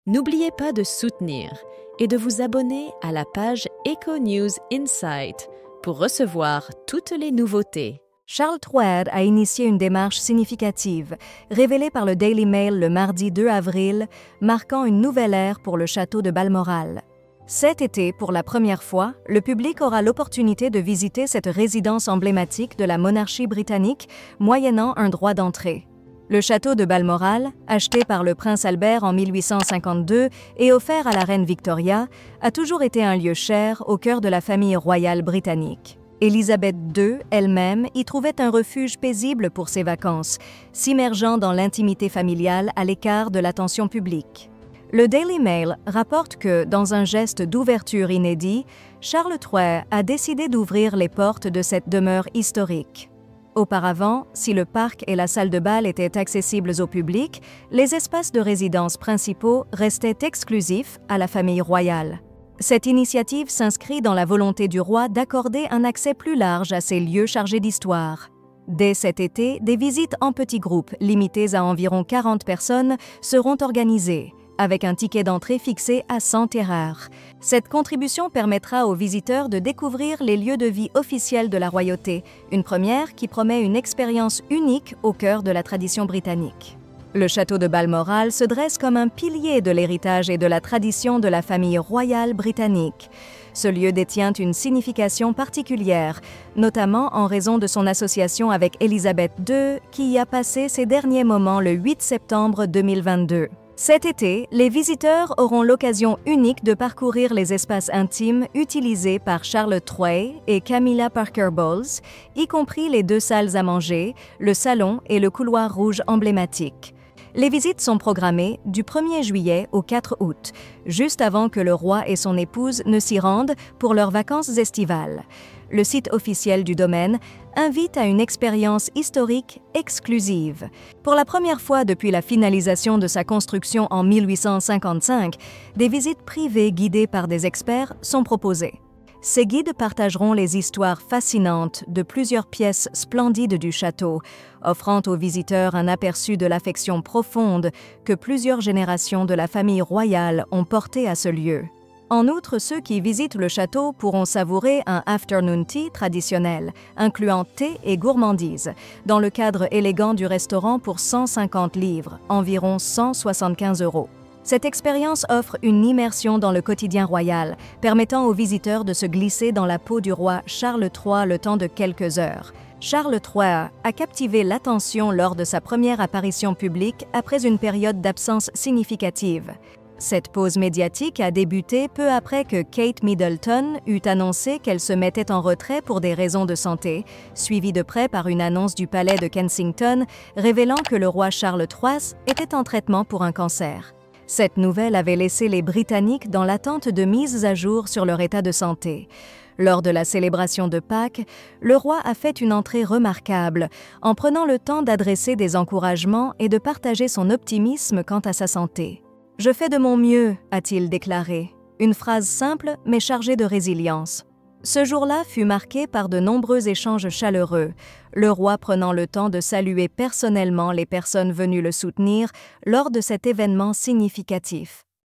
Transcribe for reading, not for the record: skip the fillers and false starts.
N'oubliez pas de soutenir et de vous abonner à la page Eco News Insight pour recevoir toutes les nouveautés. Charles Troer a initié une démarche significative, révélée par le Daily Mail le mardi 2 avril, marquant une nouvelle ère pour le château de Balmoral. Cet été, pour la première fois, le public aura l'opportunité de visiter cette résidence emblématique de la monarchie britannique, moyennant un droit d'entrée. Le château de Balmoral, acheté par le prince Albert en 1852 et offert à la reine Victoria, a toujours été un lieu cher au cœur de la famille royale britannique. Élisabeth II, elle-même, y trouvait un refuge paisible pour ses vacances, s'immergeant dans l'intimité familiale à l'écart de l'attention publique. Le Daily Mail rapporte que, dans un geste d'ouverture inédit, Charles Troer a décidé d'ouvrir les portes de cette demeure historique. Auparavant, si le parc et la salle de bal étaient accessibles au public, les espaces de résidence principaux restaient exclusifs à la famille royale. Cette initiative s'inscrit dans la volonté du roi d'accorder un accès plus large à ces lieux chargés d'histoire. Dès cet été, des visites en petits groupes, limitées à environ 40 personnes, seront organisées, avec un ticket d'entrée fixé à 100 terreurs. Cette contribution permettra aux visiteurs de découvrir les lieux de vie officiels de la royauté, une première qui promet une expérience unique au cœur de la tradition britannique. Le château de Balmoral se dresse comme un pilier de l'héritage et de la tradition de la famille royale britannique. Ce lieu détient une signification particulière, notamment en raison de son association avec Élisabeth II, qui y a passé ses derniers moments le 8 septembre 2022. Cet été, les visiteurs auront l'occasion unique de parcourir les espaces intimes utilisés par Charles Troer et Camilla Parker Bowles, y compris les 2 salles à manger, le salon et le couloir rouge emblématique. Les visites sont programmées du 1er juillet au 4 août, juste avant que le roi et son épouse ne s'y rendent pour leurs vacances estivales. Le site officiel du domaine invite à une expérience historique exclusive. Pour la première fois depuis la finalisation de sa construction en 1855, des visites privées guidées par des experts sont proposées. Ces guides partageront les histoires fascinantes de plusieurs pièces splendides du château, offrant aux visiteurs un aperçu de l'affection profonde que plusieurs générations de la famille royale ont portée à ce lieu. En outre, ceux qui visitent le château pourront savourer un afternoon tea traditionnel, incluant thé et gourmandises, dans le cadre élégant du restaurant pour 150 livres, environ 175 €. Cette expérience offre une immersion dans le quotidien royal, permettant aux visiteurs de se glisser dans la peau du roi Charles III le temps de quelques heures. Charles Troer a captivé l'attention lors de sa première apparition publique après une période d'absence significative. Cette pause médiatique a débuté peu après que Kate Middleton eut annoncé qu'elle se mettait en retrait pour des raisons de santé, suivie de près par une annonce du palais de Kensington révélant que le roi Charles III était en traitement pour un cancer. Cette nouvelle avait laissé les Britanniques dans l'attente de mises à jour sur leur état de santé. Lors de la célébration de Pâques, le roi a fait une entrée remarquable, en prenant le temps d'adresser des encouragements et de partager son optimisme quant à sa santé. « Je fais de mon mieux », a-t-il déclaré, une phrase simple mais chargée de résilience. Ce jour-là fut marqué par de nombreux échanges chaleureux, le roi prenant le temps de saluer personnellement les personnes venues le soutenir lors de cet événement significatif.